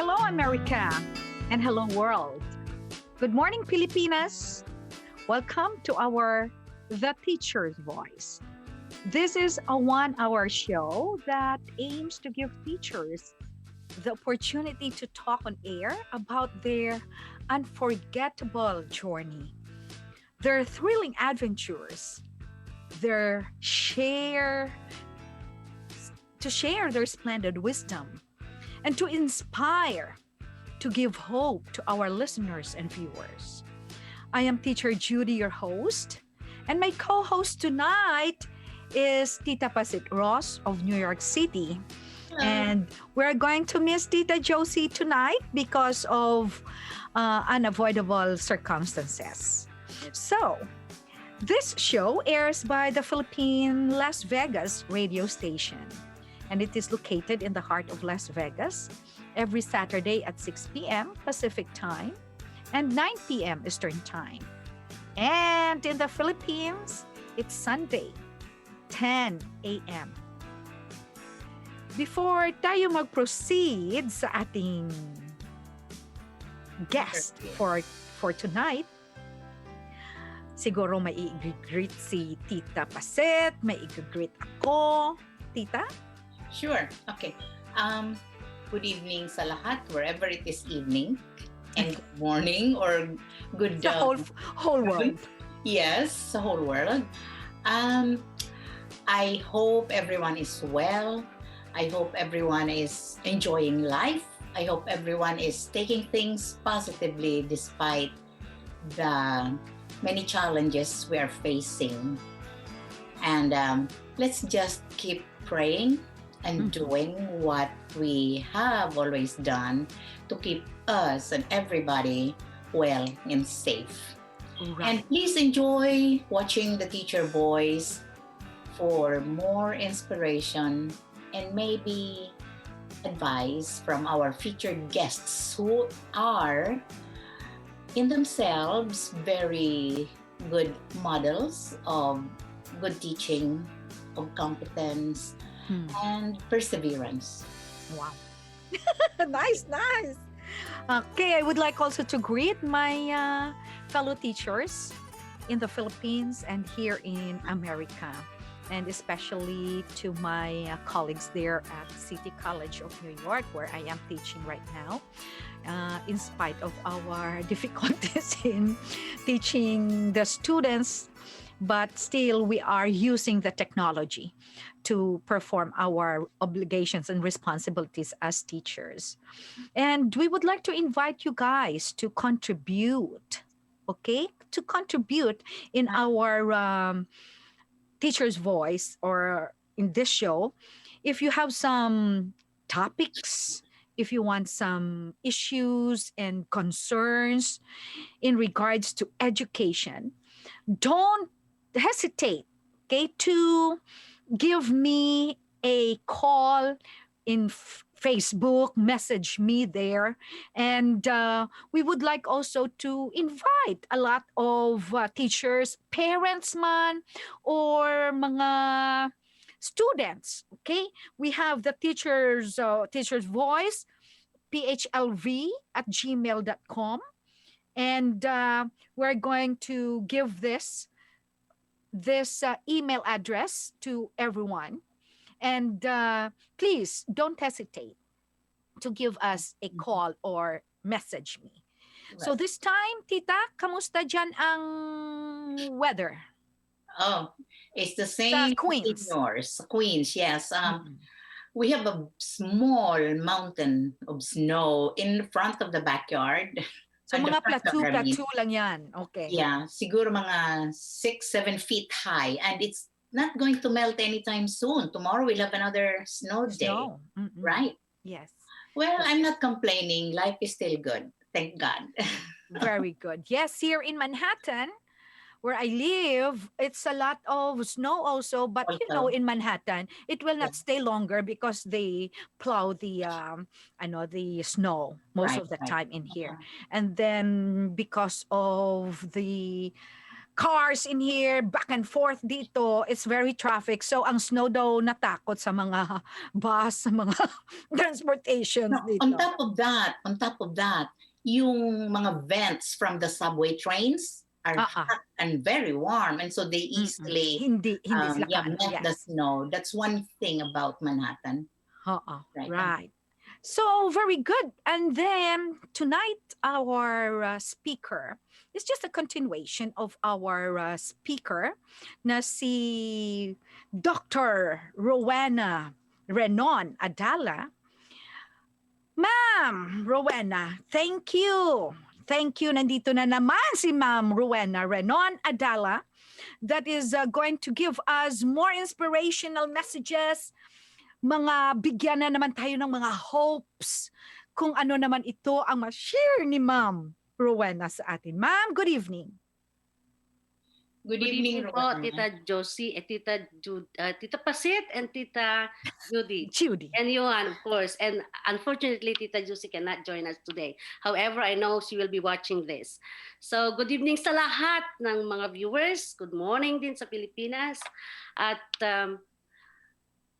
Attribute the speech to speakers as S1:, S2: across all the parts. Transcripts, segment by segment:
S1: Hello, America, and hello, world. Good morning, Pilipinas. Welcome to our The Teacher's Voice. This is a 1 hour show that aims to give teachers the opportunity to talk on air about their unforgettable journey, their thrilling adventures, their share to share their splendid wisdom and to inspire, to give hope to our listeners and viewers. I am Teacher Judy, your host, and my co-host tonight is Tita Pasit Ross of New York City.
S2: Hello.
S1: And we're going to miss Tita Josie tonight because of unavoidable circumstances. So, this show airs by the Philippine Las Vegas radio station, and it is located in the heart of Las Vegas every Saturday at 6 p.m. Pacific Time and 9 p.m. Eastern Time. And in the Philippines, it's Sunday, 10 a.m. Before tayo mag-proceed sa ating guest for tonight, siguro may i-greet si Tita Paset, may i-greet ako. Tita?
S2: Sure. Okay. Good evening sa lahat, wherever it is evening, and good morning or good
S1: Sa whole world.
S2: Yes, the whole world. I hope everyone is well. I hope everyone is enjoying life. I hope everyone is taking things positively despite the many challenges we are facing. And let's just keep praying and doing what we have always done to keep us and everybody well and safe.
S1: Right.
S2: And please enjoy watching the Teacher Voice for more inspiration and maybe advice from our featured guests who are in themselves very good models of good teaching, of competence, and perseverance.
S1: Wow. Nice. Okay, I would like also to greet my fellow teachers in the Philippines and here in America, and especially to my colleagues there at City College of New York, where I am teaching right now. In spite of our difficulties in teaching the students, but still we are using the technology to perform our obligations and responsibilities as teachers. And we would like to invite you guys to contribute, okay? To contribute in our Teacher's Voice or in this show. If you have some topics, if you want some issues and concerns in regards to education, don't hesitate, okay, to give me a call in Facebook, message me there. And we would like also to invite a lot of teachers, parents man, or mga students, okay? We have the teacher's voice, phlv@gmail.com. And we're going to give this email address to everyone. And please don't hesitate to give us a call or message me. So this time, Tita, kamusta dyan ang weather?
S2: Oh, it's the
S1: Sa
S2: same
S1: Queens.
S2: in yours. Queens, yes. We have a small mountain of snow in front of the backyard.
S1: So
S2: At the
S1: mga
S2: front of our
S1: plateau lang yan. Okay.
S2: Yeah, siguro mga 6-7 feet high, and it's not going to melt anytime soon. Tomorrow we'll have another snow day, right?
S1: Yes.
S2: Well, I'm not complaining. Life is still good. Thank God.
S1: Very good. Yes, here in Manhattan, where I live, it's a lot of snow also. But you know, in Manhattan, it will not stay longer because they plow the snow most of the time in here. And then because of the cars in here, back and forth dito. It's very traffic. So ang snow daw natakot sa mga bus, sa mga transportations
S2: No,
S1: dito.
S2: on top of that, yung mga vents from the subway trains are hot and very warm, and so they easily
S1: Hindi sila
S2: melt the
S1: yes.
S2: snow. That's one thing about Manhattan.
S1: Right. So very good. And then tonight, our speaker is just a continuation of our speaker na si Dr. Rowena Renon-Adalla. Ma'am Rowena, thank you. Thank you. Nandito na naman si Ma'am Rowena Renon-Adalla that is going to give us more inspirational messages, mga bigyan na naman tayo ng mga hopes kung ano naman ito ang ma-share ni Ma'am Rowena sa atin. Ma'am, good evening.
S2: Good evening,
S3: po,
S2: Rowena.
S3: Tita Josie, Tita Pasit, and Tita Judy.
S1: Judy.
S3: And Johan, of course. And unfortunately, Tita Josie cannot join us today. However, I know she will be watching this. So, good evening sa lahat ng mga viewers. Good morning din sa Pilipinas. At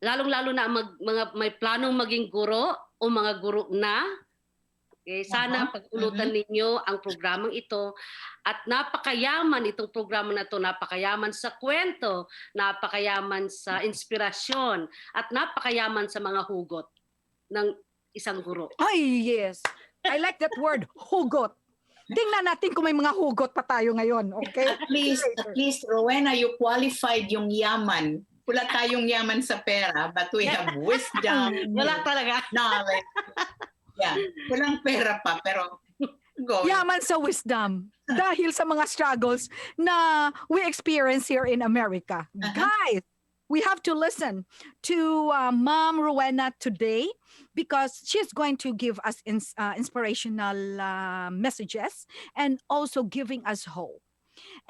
S3: lalong-lalo na mga may planong maging guro o mga guro na. Okay, sana pagpulutan ninyo ang programang ito at napakayaman itong programa na ito, napakayaman sa kwento, napakayaman sa inspirasyon at napakayaman sa mga hugot ng isang guro.
S1: Ay, yes. I like that word, hugot. Tingnan natin kung may mga hugot pa tayo ngayon, okay?
S2: At least, Rowena, you qualified yung yaman. Wala tayong yaman sa pera, but we have wisdom.
S3: Wala talaga.
S2: Knowledge. Yeah, walang pera pa, pero go.
S1: Yaman sa wisdom dahil sa mga struggles na we experience here in America. Guys, we have to listen to Ma'am Rowena today because she's going to give us inspirational messages and also giving us hope.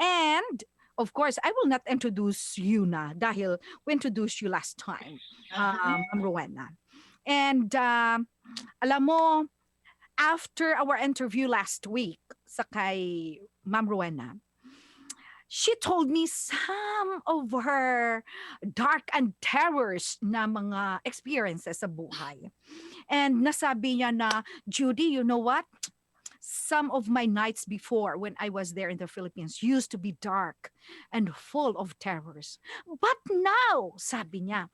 S1: And of course, I will not introduce you na dahil we introduced you last time, Ma'am Rowena. And alam mo, after our interview last week sa kay Ma'am Rowena, she told me some of her dark and terrors na mga experiences sa buhay. And nasabi niya na, Judy, you know what? Some of my nights before when I was there in the Philippines used to be dark and full of terrors. But now, sabi niya,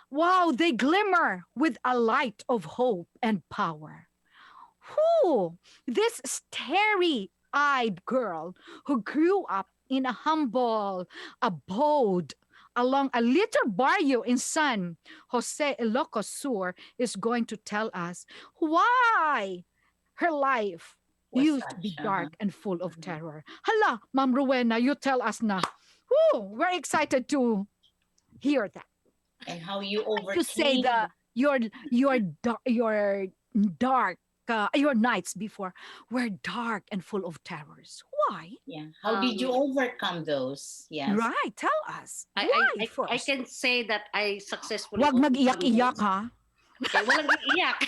S1: wow, they glimmer with a light of hope and power. Who? This starry-eyed girl who grew up in a humble abode along a little barrio in San Jose, Ilocos Sur, is going to tell us why her life used to be dark and full of terror. Hala, Ma'am Rowena, you tell us na. Woo, we're excited to hear that.
S2: And how you overcame.
S1: To say that your dark, your nights before were dark and full of terrors. Why?
S2: Yeah. How did you overcome those? Yes.
S1: Right, tell us. Why first?
S3: I can say that I successfully
S1: Wag mag-iyak-iyak, ha?
S3: Okay, walang iiyak.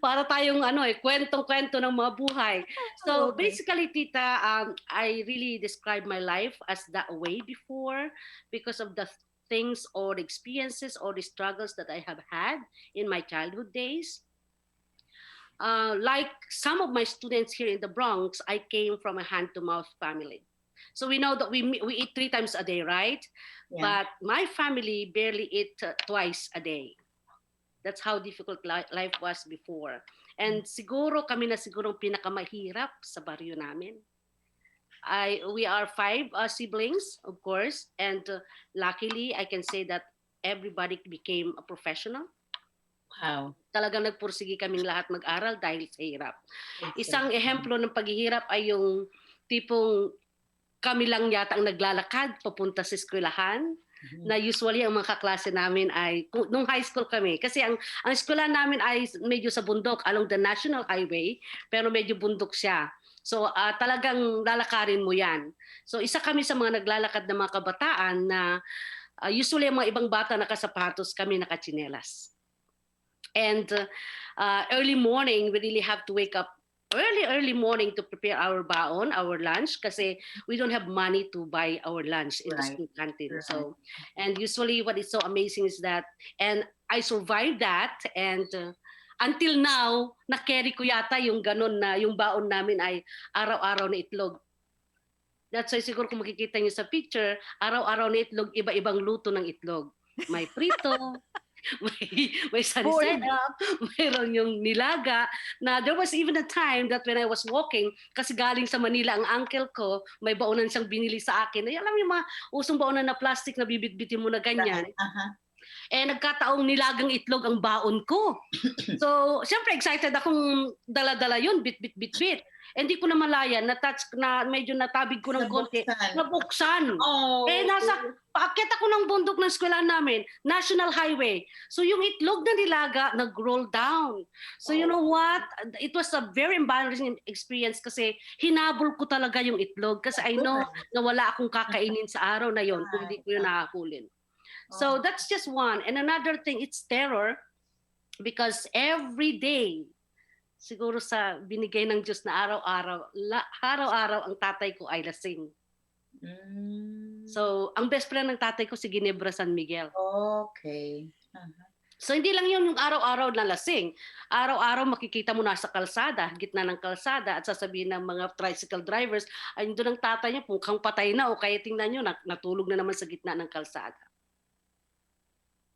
S3: Para tayong kwentong-kwento ng mga buhay. So basically, Tita, I really describe my life as that way before because of the things or the experiences or the struggles that I have had in my childhood days. Like some of my students here in the Bronx, I came from a hand-to-mouth family. So we know that we eat 3 times a day, right? Yeah. But my family barely eat twice a day. That's how difficult life was before. And siguro kami na siguro pinakamahirap sa baryo namin. We are 5 siblings, of course, and luckily I can say that everybody became a professional.
S2: Wow.
S3: Talagang nagpursige kaming lahat mag-aral dahil sa hirap. Isang ehemplo ng paghihirap ay yung tipong kami lang yata ang naglalakad papunta sa eskwelahan. Na usually ang mga kaklase namin ay nung high school kami kasi ang eskwelahan namin ay medyo sa bundok along the National Highway pero medyo bundok siya. So talagang lalakarin mo 'yan. So isa kami sa mga naglalakad na mga kabataan na usually ang mga ibang bata nakasapatos, kami nakatsinelas. And early morning we really have to wake up early morning to prepare our baon, our lunch, kasi we don't have money to buy our lunch in the
S2: Right.
S3: school canteen.
S2: Right.
S3: So, and usually what is so amazing is that, and I survived that, and until now, na-carry ko yata yung ganun na yung baon namin ay araw-araw na itlog. That's why siguro kung makikita niyo sa picture, araw-araw na itlog, iba-ibang luto ng itlog. May prito, may sunny
S1: Boy.
S3: side up, mayroon yung nilaga. Na there was even a time that when I was walking, kasi galing sa Manila ang uncle ko, may baonan siyang binili sa akin. Ay, alam mo yung mga usong baonan na plastic na bibit-bitin mo na ganyan.
S2: Right. Uh-huh.
S3: Eh, nagkataong nilagang itlog ang baon ko. So, siyempre excited akong dala-dala yun, bit. Hindi ko na malaya, na medyo natabig ko ng konti, nabuksan.
S2: Oh.
S3: Eh, paakyat ako ng bundok ng eskwelahan namin, National Highway. So, yung itlog na nilaga, nag-roll down. So, you know what? It was a very embarrassing experience kasi hinabol ko talaga yung itlog kasi I know na wala akong kakainin sa araw na yon kung hindi ko yun nakahulin. So, that's just one. And another thing, it's terror because every day, siguro sa binigay ng Diyos na araw-araw ang tatay ko ay lasing. So, ang best friend ng tatay ko si Ginebra San Miguel.
S2: Okay. Uh-huh.
S3: So, hindi lang yun yung araw-araw na lasing. Araw-araw makikita mo nasa kalsada, gitna ng kalsada, at sasabihin ng mga tricycle drivers, ay doon ang tatay niya, mukhang patay na, o kaya tingnan nyo, natulog na naman sa gitna ng kalsada.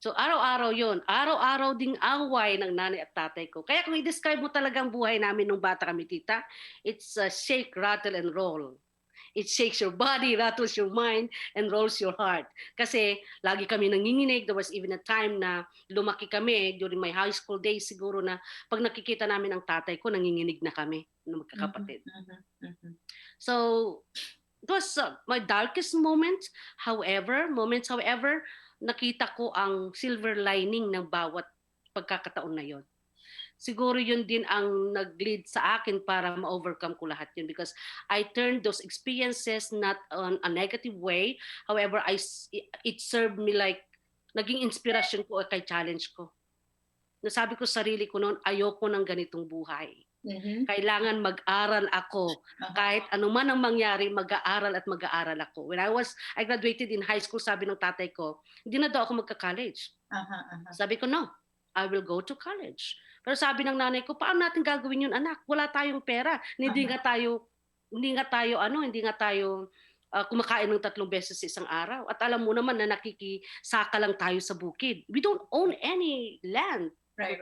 S3: So, araw-araw yun. Araw-araw ding away ng nanay at tatay ko. Kaya kung i-describe mo talagang buhay namin nung bata kami, tita, it's a shake, rattle, and roll. It shakes your body, rattles your mind, and rolls your heart. Kasi lagi kami nanginginig. There was even a time na lumaki kami during my high school days siguro na pag nakikita namin ang tatay ko, nanginginig na kami ng magkakapatid. So, it was my darkest moments. However, nakita ko ang silver lining ng bawat pagkakataon na yon. Siguro yun din ang nag-lead sa akin para ma-overcome ko lahat yun because I turned those experiences not on a negative way. However, it served me like naging inspiration ko o kay challenge ko. Nasabi ko sa sarili ko noon, ayoko ng ganitong buhay. Kailangan mag-aral ako. Kahit anuman ang mangyari, mag-aaral at mag-aaral ako. When I graduated in high school, sabi ng tatay ko, hindi na daw ako magka-college. Sabi ko, no, I will go to college. Pero sabi ng nanay ko, paano natin gagawin yun, anak? Wala tayong pera. Hindi nga tayo kumakain ng 3 beses sa isang araw. At alam mo naman na nakikisaka lang tayo sa bukid. We don't own any land.
S2: Right.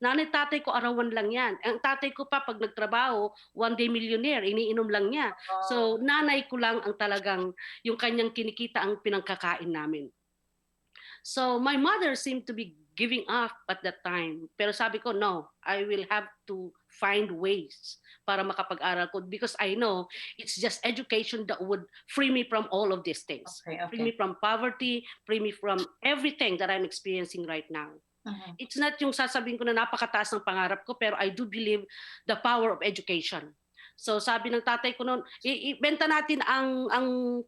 S3: Nanay, tatay ko, arawan lang yan. Ang tatay ko pa, pag nagtrabaho, one day millionaire, iniinom lang niya. So, nanay ko lang ang talagang, yung kanyang kinikita ang pinangkakain namin. So, my mother seemed to be giving up at that time. Pero sabi ko, no, I will have to find ways para makapag-aral ko because I know it's just education that would free me from all of these things.
S2: Okay.
S3: Free me from poverty, free me from everything that I'm experiencing right now. It's not yung sasabihin ko na napakataas ng pangarap ko, pero I do believe the power of education. So sabi ng tatay ko noon, ibenta natin ang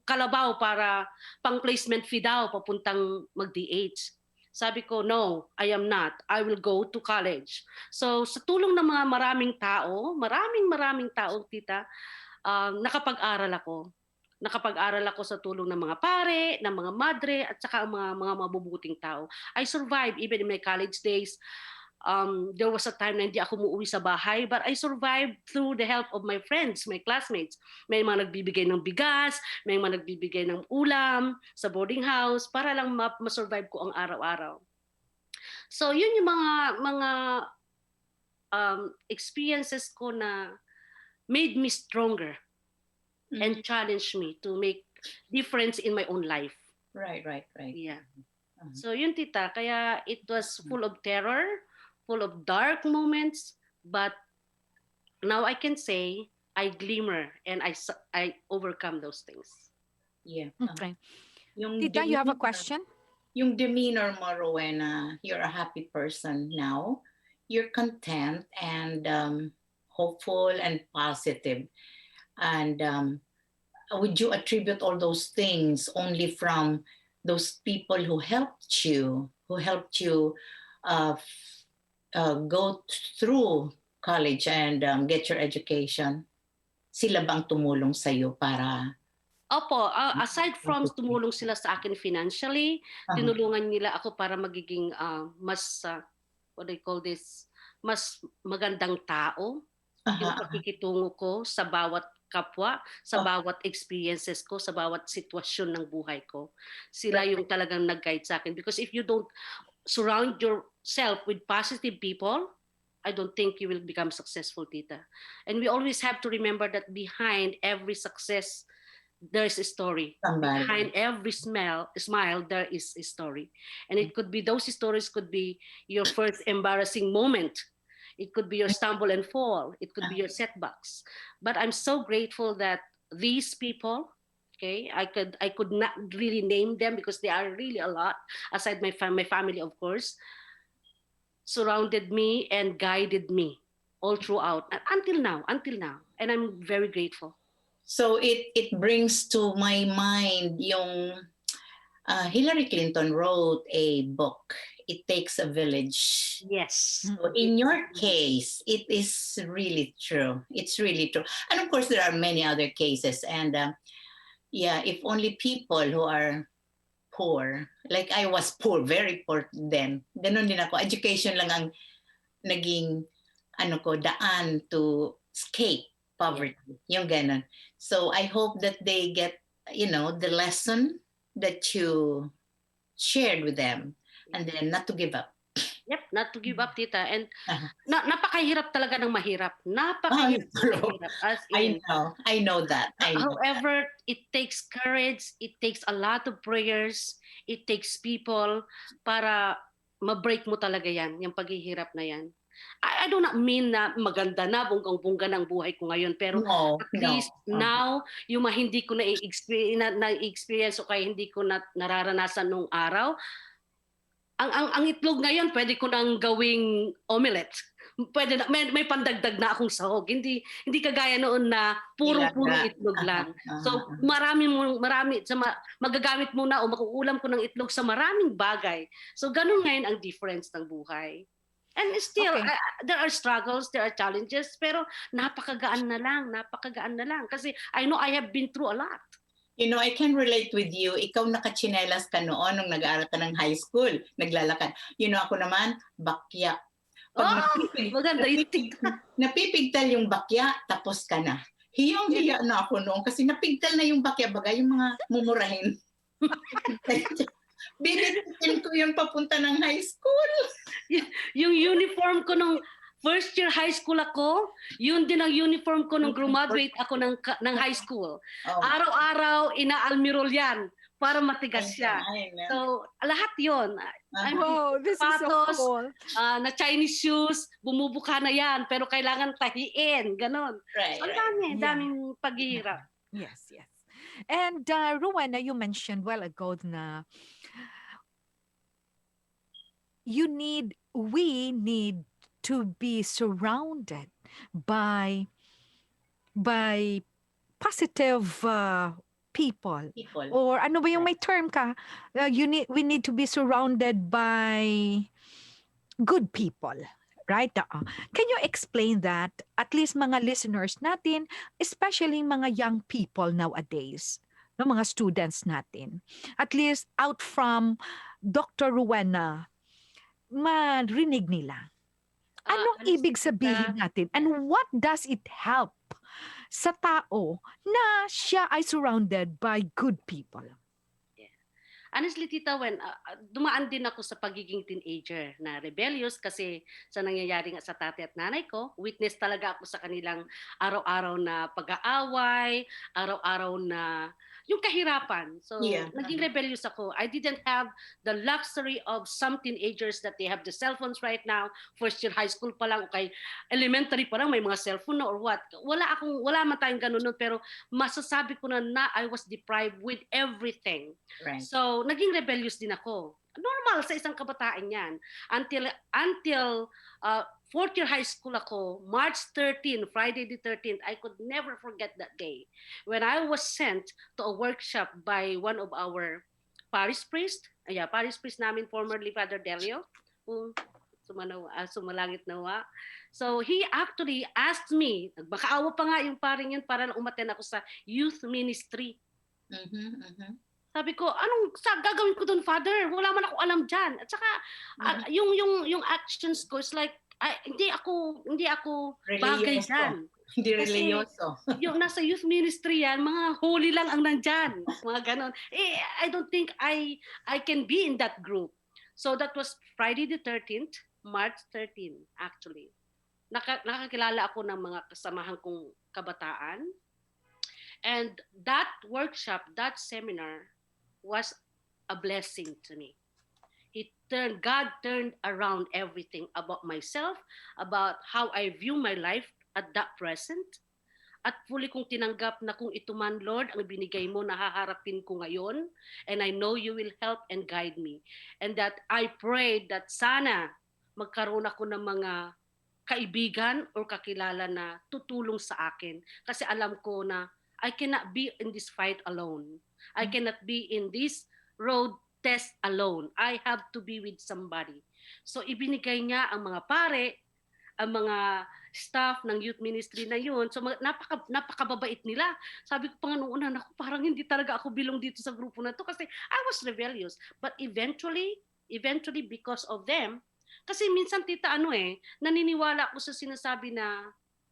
S3: kalabaw para pang placement fee daw papuntang mag-DH. Sabi ko, no, I am not. I will go to college. So sa tulong ng mga maraming tao, tita, nakapag-aral ako. Nakapag-aral ako sa tulong ng mga pare, ng mga madre, at saka mga mabubuting tao. I survived even in my college days. There was a time na hindi ako umuwi sa bahay, but I survived through the help of my friends, my classmates. May mga nagbibigay ng bigas, may mga nagbibigay ng ulam sa boarding house para lang ma-survive ko ang araw-araw. So yun yung mga experiences ko na made me stronger and challenged me to make difference in my own life.
S2: Right.
S3: Yeah. So yun, tita, kaya it was full of terror, full of dark moments, but now I can say I glimmer and I overcome those things.
S2: Yeah.
S1: Okay. Tita, you have a question?
S2: Yung demeanor mo, Rowena, you're a happy person now. You're content and hopeful and positive. And would you attribute all those things only from those people who helped you go through college and get your education, sila bang tumulong sa'yo para...
S3: Opo, aside from tumulong sila sa akin financially, tinulungan nila ako para magiging mas, what do you call this, mas magandang tao. Yung pakikitungo ko sa bawat kapwa, sa bawat experiences ko, sa bawat sitwasyon ng buhay ko. Sila yung talagang nag-guide sa akin. Because if you don't surround yourself with positive people, I don't think you will become successful, Tita. And we always have to remember that behind every success, there's a story.
S2: Somebody.
S3: Behind every smile, there is a story. And it could be, those stories could be your first embarrassing moment. It could be your stumble and fall. It could be your setbacks. But I'm so grateful that these people, okay, I could not really name them because they are really a lot, aside my family, of course, surrounded me and guided me all throughout until now. And I'm very grateful.
S2: So it brings to my mind yung Hillary Clinton wrote a book, It Takes a Village.
S3: Yes.
S2: So in your case, it is really true. It's really true. And of course, there are many other cases. And yeah, if only people who are poor, like I was poor, very poor then, ganun din ako. Education lang ang naging daan to escape poverty. Yung ganun. So I hope that they get, the lesson that you shared with them and then not to give up.
S3: Yep, not to give up, Tita. And napakahirap talaga ng mahirap. Napakahirap ng mahirap. As in,
S2: I know that.
S3: However, it takes courage, it takes a lot of prayers, it takes people para ma-break mo talaga yan, yung paghihirap na yan. I do not mean na maganda na, bunggang-bungga ng buhay ko ngayon, pero at least now, yung hindi ko na-experience o kaya hindi ko nararanasan nung araw, ang itlog ngayon, pwede ko nang gawing omelette. Pwede na, may pandagdag na akong sahog. Hindi kagaya noon na puro itlog lang. So marami magagamit mo na o makuulam ko ng itlog sa maraming bagay. So ganun ngayon ang difference ng buhay. And still, there are struggles, there are challenges, pero napakagaan na lang. Kasi I know I have been through a lot.
S2: I can relate with you. Ikaw nakachinelas ka noon nung nag-aaral ka ng high school. Naglalakad. Ako naman, bakya.
S3: Maganda yung
S2: napipigtal yung bakya, tapos ka na. Hiyang-hiya na ako noon kasi napigtal na yung bakya. Bagay yung mga mumurahin. Binitin ko yung papunta ng high school.
S3: Yung uniform ko nung first year high school ako, yun din ang uniform ko nung graduate ako ng high school. Araw-araw, ina-almirol yan para matigas siya. So, lahat yun.
S1: This is so cool.
S3: Na Chinese shoes, bumubuka na yan, pero kailangan tahiin. Ganon. So, daming paghihirap.
S1: Yes. And Rowena, you mentioned well ago na we need to be surrounded by positive people. Or ano ba yung may term ka? We need to be surrounded by good people. Right? Can you explain that? At least mga listeners natin, especially mga young people nowadays, no, mga students natin. At least out from Dr. Rowena, marinig nila. Anong ibig sabihin natin? And what does it help sa tao na siya ay surrounded by good people?
S3: Honestly, Tita, when dumaan din ako sa pagiging teenager na rebellious kasi sa nangyayari nga sa tatay at nanay ko, witness talaga ako sa kanilang araw-araw na pag-aaway, araw-araw na yung kahirapan. So, naging rebellious ako. I didn't have the luxury of some teenagers that they have the cell phones right now, first year high school pa lang, okay, elementary pa lang, may mga cellphone na or what. Wala man tayong ganun nun, pero masasabi ko na I was deprived with everything.
S2: Right.
S3: So, naging rebellious din ako. Normal sa isang kabataan yan. Until fourth year high school ako, March 13, Friday the 13th, I could never forget that day. When I was sent to a workshop by one of our parish priest namin, formerly Father Delio, who sumalangit nawa. So he actually asked me, nagmakaawa pa nga yung paring yun para lang umaten ako sa youth ministry. Sabi ko, gagawin ko doon, Father? Wala man ako alam diyan. At saka yung actions ko is like hindi ako bagay
S2: Religyoso.
S3: diyan.
S2: Hindi
S3: Kasi
S2: religyoso.
S3: yung nasa youth ministry yan, mga holy lang ang nandyan. Mga ganon. I don't think I can be in that group. So that was Friday the 13th, March 13 actually. Nakakilala ako ng mga kasamahan kong kabataan. And that workshop, that seminar was a blessing to me. God turned around everything about myself, about how I view my life at that present. At fully kong tinanggap na kung ito man, Lord, ang binigay mo, nahaharapin ko ngayon. And I know you will help and guide me. And that I prayed that sana magkaroon ako ng mga kaibigan or kakilala na tutulong sa akin. Kasi alam ko na I cannot be in this fight alone. I cannot be in this road test alone. I have to be with somebody. So ibinigay niya ang mga pare, ang mga staff ng youth ministry na yun. So napakababait nila. Sabi ko pa nga noong una, naku, parang hindi talaga ako bilong dito sa grupo na to kasi I was rebellious. But eventually because of them, kasi minsan tita naniniwala ako sa sinasabi na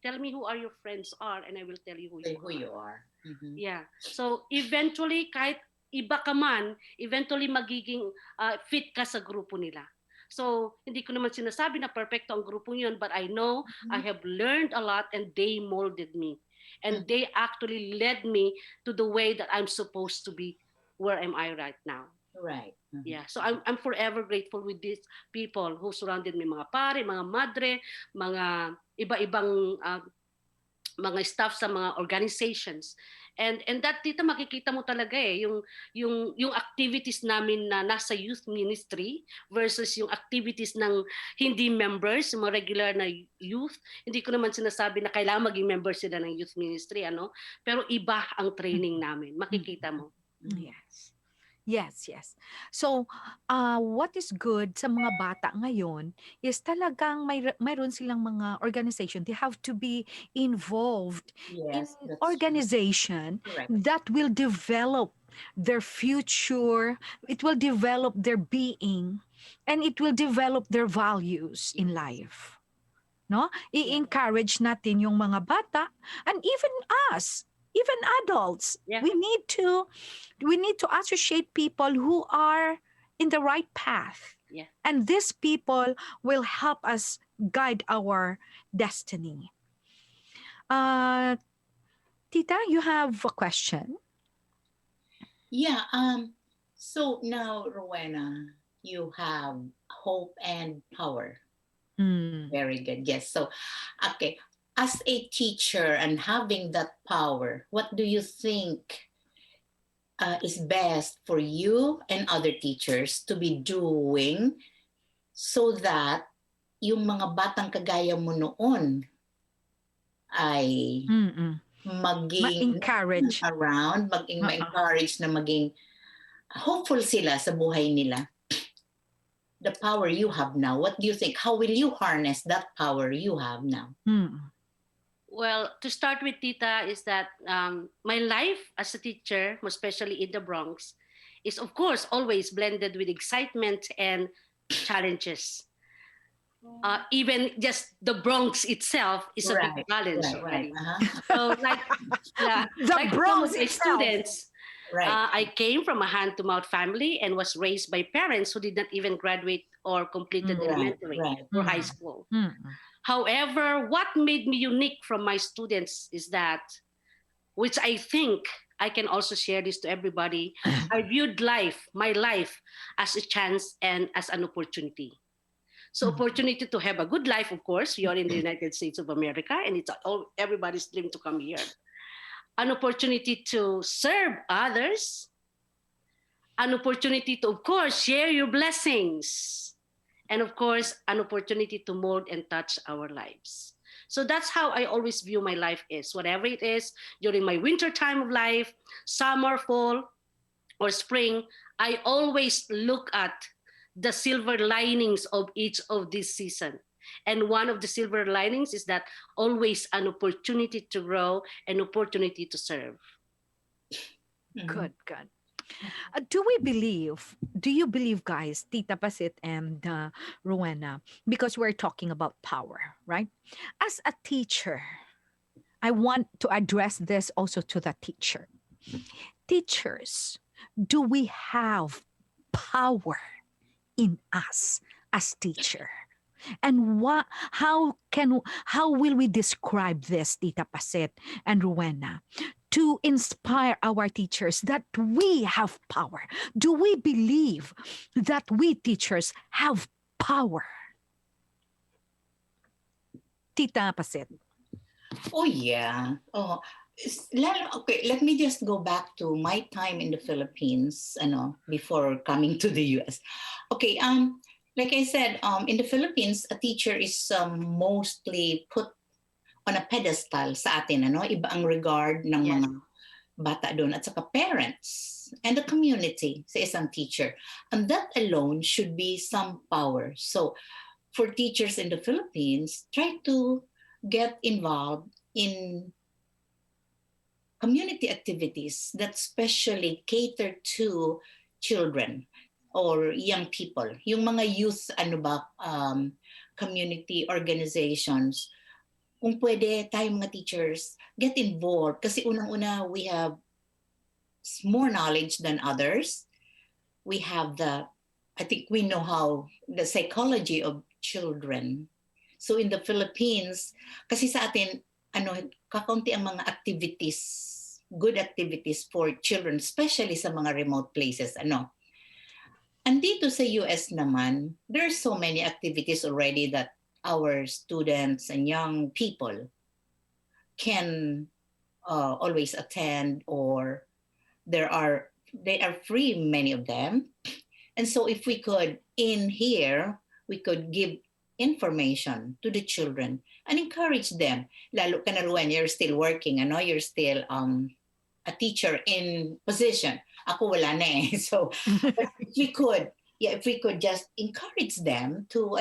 S3: tell me who are your friends are and I will tell you who you are. Yeah. So eventually kahit iba ka man, eventually magiging fit ka sa grupo nila. So, hindi ko naman sinasabi na perfecto ang grupong yun, but I know I have learned a lot and they molded me. And they actually led me to the way that I'm supposed to be where am I right now.
S2: Right.
S3: Yeah. So I'm forever grateful with these people who surrounded me, mga pare, mga madre, mga iba-ibang mga staff sa mga organizations. And that dito makikita mo talaga yung activities namin na nasa youth ministry versus yung activities ng hindi members, mga regular na youth. Hindi ko naman sinasabi na kailangan maging member sila ng youth ministry, pero iba ang training namin. Makikita mo.
S1: Yes. So, what is good sa mga bata ngayon is talagang mayroon silang mga organization. They have to be involved in organization that will develop their future, it will develop their being, and it will develop their values in life. No? I-encourage natin yung mga bata and even us, even adults. We need to associate people who are in the right path. And these people will help us guide our destiny. Tita, you have a question?
S2: Yeah. So now, Rowena, you have hope and power. Very good. Yes. So, okay. As a teacher and having that power, what do you think is best for you and other teachers to be doing so that yung mga batang kagaya mo noon ay maging
S1: ma-encourage
S2: around, ma-encourage na maging hopeful sila sa buhay nila? The power you have now, what do you think? How will you harness that power you have now?
S3: Well, to start with, Tita, is that my life as a teacher, especially in the Bronx, is of course always blended with excitement and challenges. Even just the Bronx itself is a big challenge already. So like Bronx itself. Students, I came from a hand-to-mouth family and was raised by parents who did not even graduate or completed elementary or high school. However, what made me unique from my students is that, which I think I can also share this to everybody, I viewed my life, as a chance and as an opportunity. So opportunity to have a good life, of course. We are in the United States of America and it's everybody's dream to come here. An opportunity to serve others. An opportunity to, of course, share your blessings. And of course, an opportunity to mold and touch our lives. So that's how I always view my life is. Whatever it is, during my winter time of life, summer, fall, or spring, I always look at the silver linings of each of this season. And one of the silver linings is that always an opportunity to grow, an opportunity to serve.
S2: Mhm.
S1: Good, good. Do you believe, guys, Tita Pasit and Rowena, because we're talking about power, right? As a teacher, I want to address this also to the teacher. Teachers, do we have power in us as teacher? And how will we describe this, Tita Pasit and Rowena, to inspire our teachers that we have power? Do we believe that we teachers have power? Tita Pasit.
S2: Oh yeah. Oh, okay. Let me just go back to my time in the Philippines. Before coming to the U.S. Okay. Like I said, in the Philippines, a teacher is mostly put on a pedestal sa atin. Iba ang regard ng
S3: Yes.
S2: mga bata doon at saka parents and the community sa isang teacher. And that alone should be some power. So for teachers in the Philippines, try to get involved in community activities that specially cater to children or young people. Yung mga youth, community organizations, kung pwede tayo mga teachers, get involved. Kasi unang-una, we have more knowledge than others. We have I think we know how the psychology of children. So in the Philippines, kasi sa atin, kakaunti ang mga activities, good activities for children, especially sa mga remote places. Andito sa US naman, there are so many activities already that our students and young people can always attend, or they are free, many of them. And so if we could, in here, we could give information to the children and encourage them. Lalo ka na, Ruan, you're still working, you're still a teacher in position. Ako wala na eh. So if we could, if we could just encourage them to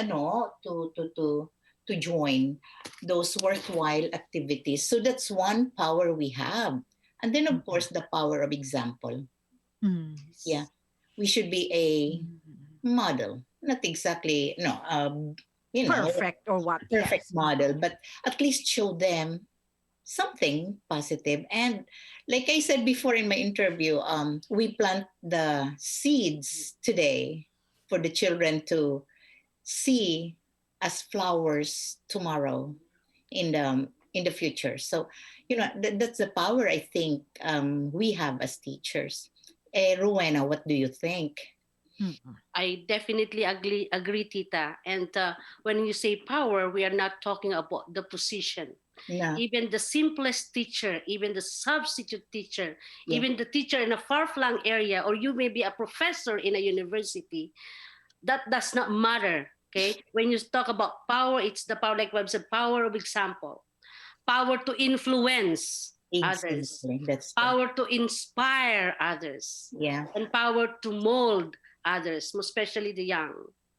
S2: to join those worthwhile activities. So that's one power we have. And then of course the power of example.
S1: Mm.
S2: Yeah. We should be a model. Not exactly
S1: Perfect or what?
S2: perfect
S1: Yes.
S2: model, but at least show them something positive. And like I said before in my interview, we plant the seeds today for the children to see as flowers tomorrow in the future. So that's the power I think we have as teachers. Rowena, what do you think?
S1: Mm-mm.
S3: I definitely agree, Tita. And when you say power, we are not talking about the position.
S2: No.
S3: Even the simplest teacher, even the substitute teacher,
S2: Yeah.
S3: even the teacher in a far-flung area, or you may be a professor in a university, that does not matter. Okay, when you talk about power, it's the power, like Web said, power of example, power to influence others,
S2: Exactly. That's true.
S3: power to inspire others,
S2: Yeah.
S3: and power to mold others, most especially the young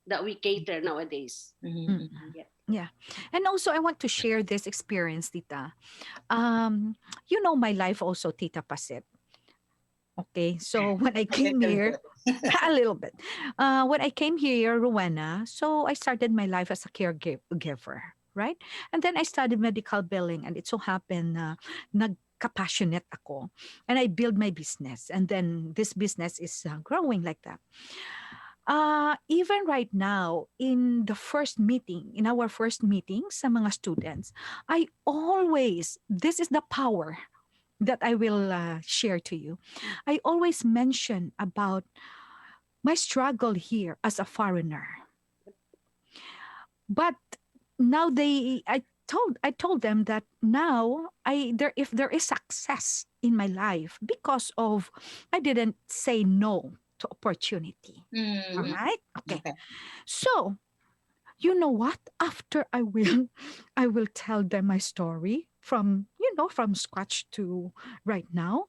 S3: that we cater nowadays.
S2: Mhm.
S3: Yeah.
S1: Yeah. And also I want to share this experience, Tita. You know my life also, Tita Pasit. Okay. So when I came
S2: Little
S1: here,
S2: bit.
S1: a little bit. When I came here, Rowena, so I started my life as a caregiver, right? And then I studied medical billing, and it so happened na nagka-passionate ako. And I build my business. And then this business is growing like that. Even right now, in our first meeting sa mga students, this is the power that I will share to you. I always mention about my struggle here as a foreigner. But now I told them that now if there is success in my life because of I didn't say no to opportunity. All
S2: Mhm.
S1: right? Okay.
S2: Okay.
S1: So, you know what? After I will tell them my story from scratch to right now.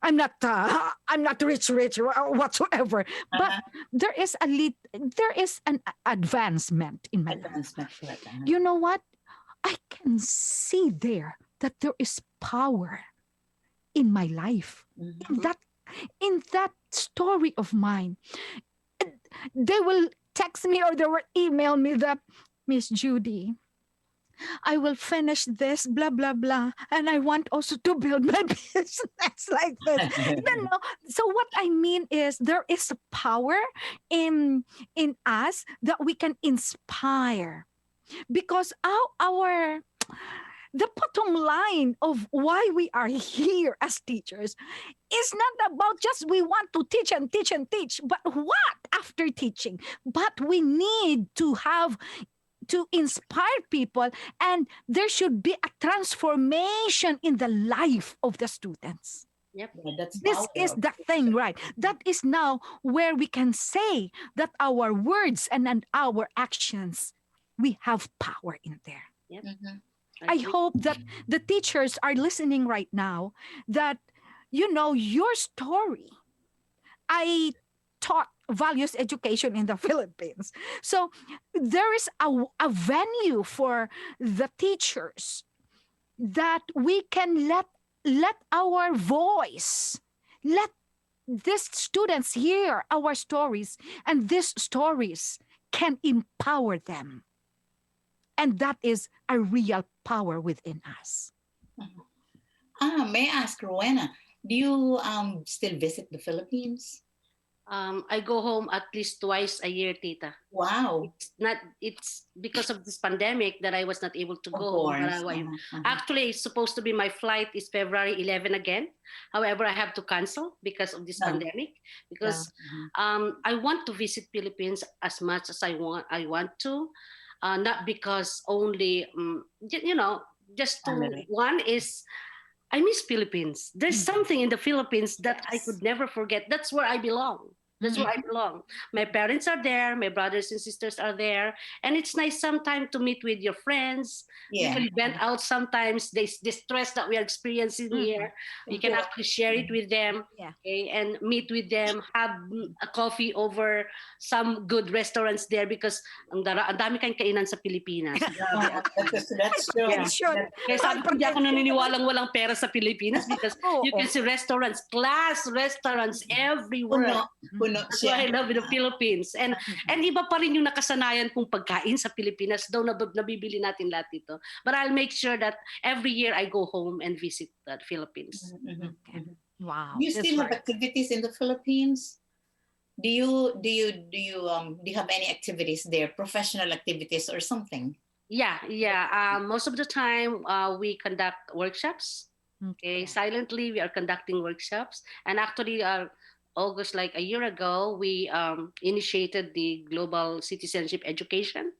S1: I'm not rich whatsoever, but
S2: Uh-huh.
S1: there is an advancement in my life.
S2: Advancement, correct. Uh-huh.
S1: You know what? I can see there that there is power in my life.
S2: Mhm.
S1: In that story of mine, they will text me or they will email me that, Miss Judy, I will finish this, blah, blah, blah. And I want also to build my business like this. So what I mean is there is a power in us that we can inspire because our the bottom line of why we are here as teachers is not about just we want to teach and teach and teach, but what after teaching? But we need to have to inspire people, and there should be a transformation in the life of the students.
S3: Yep.
S2: Yeah, that's
S1: This is
S2: power.
S1: the thing, right? That is now where we can say that our words and our actions, we have power in there.
S3: Yep.
S2: Mhm.
S1: I
S3: Agree.
S1: hope that the teachers are listening right now, that your story. I taught values education in the Philippines. So there is a venue for the teachers that we can let our voice, let these students hear our stories, and these stories can empower them. And that is a real power within us.
S2: Mhm. May I ask, Rowena, do you still visit the Philippines?
S3: I go home at least twice a year, Tita.
S2: Wow,
S3: It's because of this pandemic that I was not able to
S2: of
S3: go home. But
S2: course. Uh-huh.
S3: actually, it's supposed to be my flight is February 11 again. However, I have to cancel because of this
S2: No,
S3: pandemic.
S2: yeah.
S3: Because I want to visit Philippines as much as I want to, not because only just to
S2: Family.
S3: one is I miss Philippines. There's something in the Philippines that I
S2: Yes.
S3: could never forget. That's where I belong. That's where I
S2: Mhm.
S3: belong. My parents are there, my brothers and sisters are there, and it's nice sometimes to meet with your friends. We
S2: Yeah.
S3: can vent out sometimes the stress that we are experiencing
S1: Mhm.
S3: here. You
S1: Yeah.
S3: can actually share it with them,
S1: Yeah.
S3: okay, and meet with them, have a coffee over some good restaurants there because ang dami kang kainan sa Pilipinas. Grabe.
S2: That's true.
S1: You
S3: Yeah.
S1: should.
S3: Kaya sabi ko, hindi ako naniniwalang walang pera sa Pilipinas because you
S1: Oo.
S3: can see restaurants, class restaurants everywhere.
S2: Puno, puno
S3: That's
S2: siya.
S3: why I love the Philippines. And iba pa rin yung nakasanayan kong pagkain sa Pilipinas, though nabibili natin lahat dito. But I'll make sure that every year I go home and visit the Philippines.
S2: Mhm,
S1: Okay.
S2: mhm.
S1: Wow.
S2: Do you
S1: That's
S2: still have
S1: right.
S2: activities in the Philippines? Do you have any activities there, professional activities or something?
S3: Yeah. Most of the time, we conduct workshops. Okay,
S1: Okay.
S3: silently we are conducting workshops, and actually, August, like a year ago, we initiated the global citizenship education,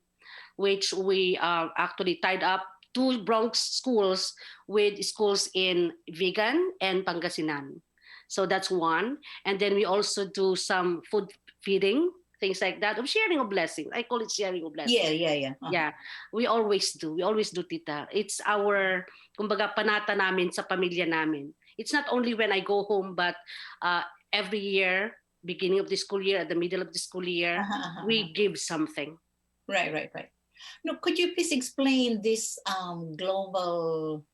S3: which we actually tied up two Bronx schools with schools in Vigan and Pangasinan. So that's one. And then we also do some food feeding, things like that, of sharing a blessing. I call it sharing a
S2: Yeah,
S3: blessing.
S2: yeah, yeah.
S3: Yeah, we always do. We always do, Tita. It's our, kumbaga, panata namin sa pamilya namin. It's not only when I go home, but uh, every year, beginning of the school year, at the middle of the school year,
S2: Uh-huh, uh-huh, uh-huh.
S3: we give something.
S2: Right, right, right. No, could you please explain this global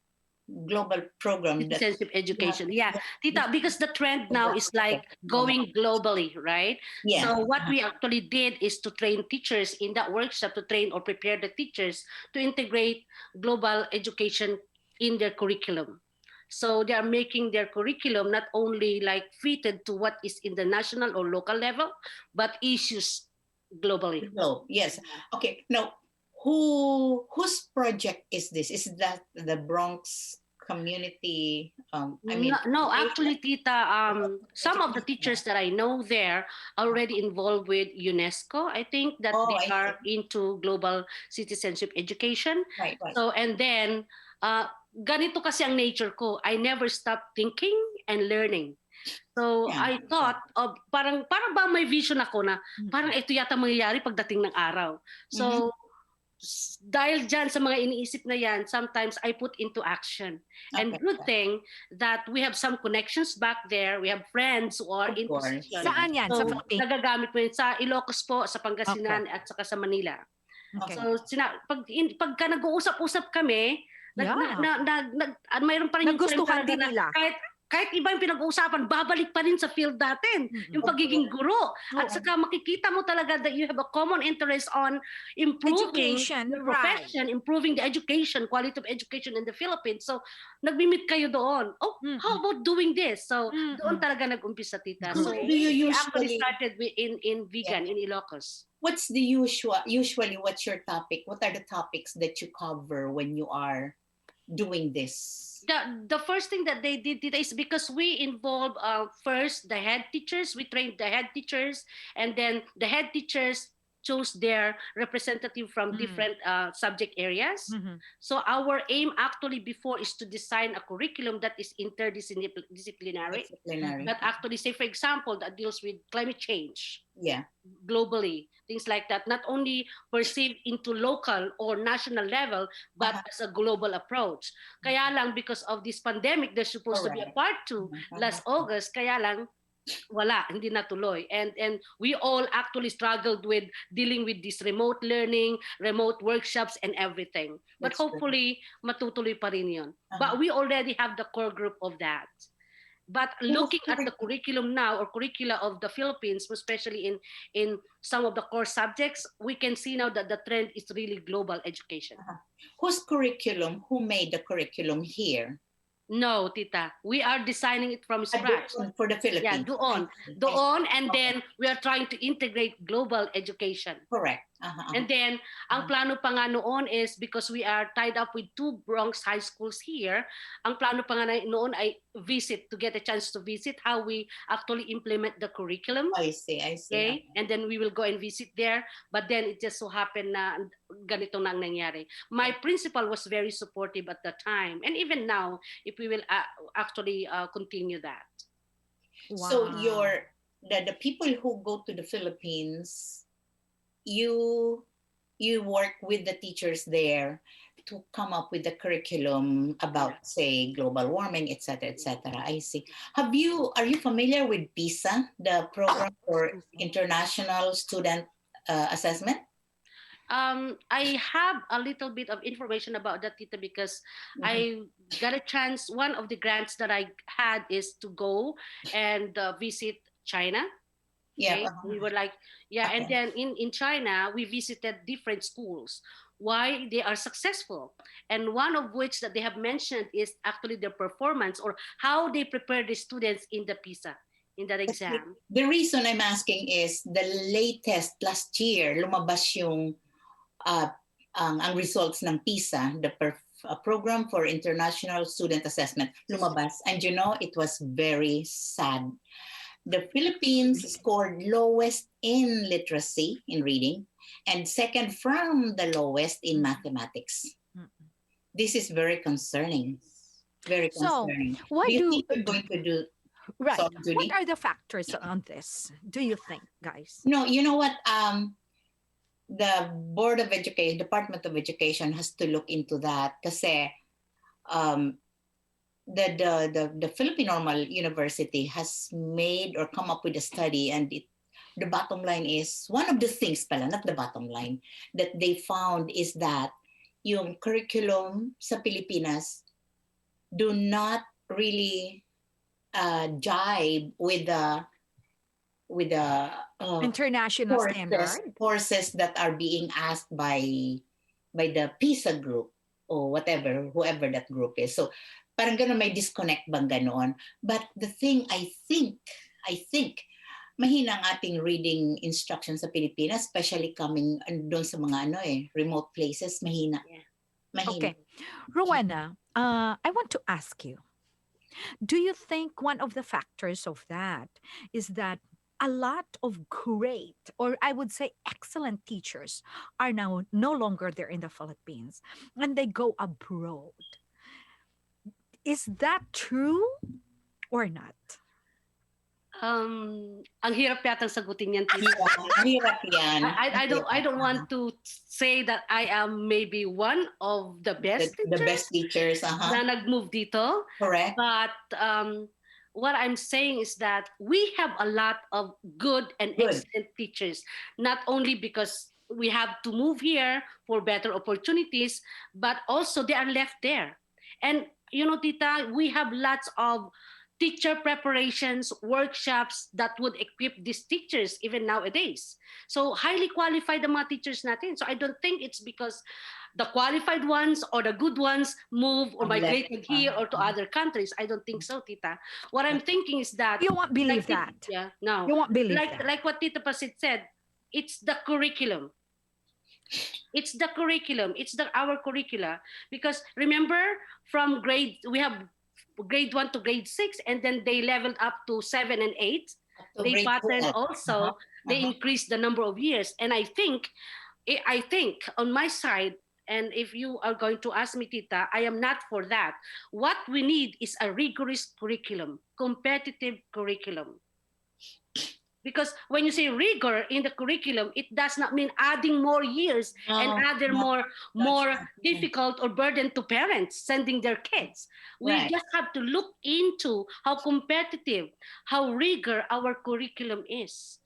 S2: program that
S3: Citizenship
S2: you have?
S3: education. Yeah, Tita, because the trend now is
S2: Okay.
S3: like going globally, right?
S2: Yeah.
S3: So what we actually did is to train teachers in that workshop, to train or prepare the teachers to integrate global education in their curriculum. So they are making their curriculum not only like fitted to what is in the national or local level, but issues globally.
S2: No, yes. Okay. Now, whose project is this? Is that the Bronx community? I
S3: No,
S2: mean,
S3: no,
S2: education?
S3: actually, Tita, some of the
S2: Education.
S3: teachers that I know there are already involved with UNESCO. I think that
S2: Oh,
S3: they
S2: I see.
S3: are into global citizenship education.
S2: Right, right.
S3: So, and then, ganito kasi ang nature ko. I never stop thinking and learning. So,
S2: Yeah.
S3: I thought of, parang ba may vision ako na, parang ito yata mangyayari pagdating ng araw.
S2: Mm-hmm.
S3: So, dahil dyan sa mga iniisip na yan, sometimes I put into action. And
S2: Okay.
S3: good thing that we have some connections back there. We have friends who are
S2: Of
S3: in
S2: course.
S3: position.
S2: Yeah.
S1: Saan yan? Sa
S3: So,
S1: Philippines?
S3: nagagamit mo yun sa Ilocos po, sa Pangasinan, at saka sa Manila.
S1: Okay.
S3: So, pagka nag-uusap-usap kami,
S1: Yeah.
S3: mayroon pa rin yung
S1: Nagustuhan
S3: talaga
S1: din
S3: na
S1: nila.
S3: kahit iba yung pinag-uusapan, babalik pa rin sa field natin. Yung pagiging guro. At
S1: Oo.
S3: saka makikita mo talaga that you have a common interest on improving
S1: Education,
S3: your
S1: right.
S3: profession, improving the education, quality of education in the Philippines. So, nagmi-meet kayo doon. Oh, how about doing this? So, doon talaga nag-umpisa, tita. So,
S2: Do you
S3: we actually
S2: usually,
S3: started in vegan, in Ilocos.
S2: what's the usually what's your topic? What are the topics that you cover when you are doing this?
S3: The first thing that they did is because we involve first the head teachers. We trained the head teachers, and then the head teachers chose their representative from different subject areas. So our aim actually before is to design a curriculum that is interdisciplinary. That actually, say for example, that deals with climate change.
S2: Yeah.
S3: Globally, things like that, not only perceived into local or national level, but as a global approach. Kaya lang, because of this pandemic, there's supposed to be a part 2 last August, kaya lang, wala, hindi natuloy. And we all actually struggled with dealing with this remote learning, remote workshops, and everything. But
S2: That's
S3: hopefully, matutuloy pa rin yun. But we already have the core group of that. But looking at the curriculum now, or curricula of the Philippines, especially in some of the core subjects, we can see now that the trend is really global education.
S2: Whose curriculum? Who made the curriculum here?
S3: No, tita. We are designing it from scratch.
S2: For the Philippines.
S3: Yeah, doon, and then we are trying to integrate global education.
S2: Correct.
S3: And then, ang plano pa nga noon is, because we are tied up with 2 Bronx high schools here, ang plano pa nga noon ay to get a chance to visit how we actually implement the curriculum.
S2: I see.
S3: Okay? And then we will go and visit there. But then it just so happened na ganito na ang nangyari. My principal was very supportive at the time. And even now, if we will actually continue that.
S2: Wow. So the people who go to the Philippines, you work with the teachers there to come up with the curriculum about, say, global warming, etc., etc. I see. Are you familiar with PISA, the program for international student assessment?
S3: I have a little bit of information about that, Tita, because I got a chance. One of the grants that I had is to go and visit China.
S2: Yeah.
S3: Okay? We were like, and then in China, we visited different schools. Why they are successful. And one of which that they have mentioned is actually their performance, or how they prepare the students in the PISA, in that exam.
S2: The reason I'm asking is the latest last year, lumabas yung ang results ng PISA, the program for international student assessment, lumabas. And it was very sad. The Philippines scored lowest in literacy, in reading, and second from the lowest in mathematics. This is very concerning. Very concerning.
S1: So, what
S2: do you think you're going to do?
S1: Right.
S2: So,
S1: what are the factors on this? Do you think, guys?
S2: No, you know what? The Board of Education, Department of Education has to look into that kasi the Philippine Normal University has made or come up with a study, and the bottom line is, one of the things pala, not the bottom line, that they found is that yung curriculum sa Pilipinas do not really jibe with the
S1: international standard
S2: courses that are being asked by the PISA group or whoever that group is. So parang gano'n, may disconnect bang gano'n? But the thing, I think, mahina ang ating reading instruction sa Pilipinas, especially coming doon sa mga remote places, mahina.
S1: Okay. Rowena, I want to ask you, do you think one of the factors of that is that a lot of great, or I would say excellent teachers are now no longer there in the Philippines and they go abroad? Is that true or not?
S3: Ang hirap yatang sagutin yan, Tita.
S2: Yeah, mahirap yan.
S3: I don't want to say that I am maybe one of the best
S2: The
S3: teachers
S2: best teachers,
S3: na nag-move dito.
S2: correct.
S3: But what I'm saying is that we have a lot of good and
S2: Good.
S3: excellent teachers, not only because we have to move here for better opportunities, but also they are left there. And you know, Tita, we have lots of teacher preparations, workshops that would equip these teachers even nowadays. So highly qualified the mga teachers natin. So I don't think it's because the qualified ones or the good ones move or
S2: Ang left,
S3: migrated here or to other countries. I don't think so, Tita. What I'm thinking is that
S1: You won't believe that.
S3: Yeah, no.
S1: You won't believe
S3: Like
S1: that.
S3: like what Tita Pasit said, it's the curriculum. It's the curriculum. It's our curricula. Because remember, from we have grade 1 to grade 6, and then they leveled up to 7 and 8.
S2: To
S3: They
S2: grade
S3: patterned
S2: 12.
S3: also, they increased the number of years. And I think on my side, and if you are going to ask me, Tita, I am not for that. What we need is a rigorous curriculum, competitive curriculum. Because when you say rigor in the curriculum, it does not mean adding more years and other more difficult or burden to parents sending their kids. We
S2: Right.
S3: just have to look into how competitive, how rigor our curriculum is.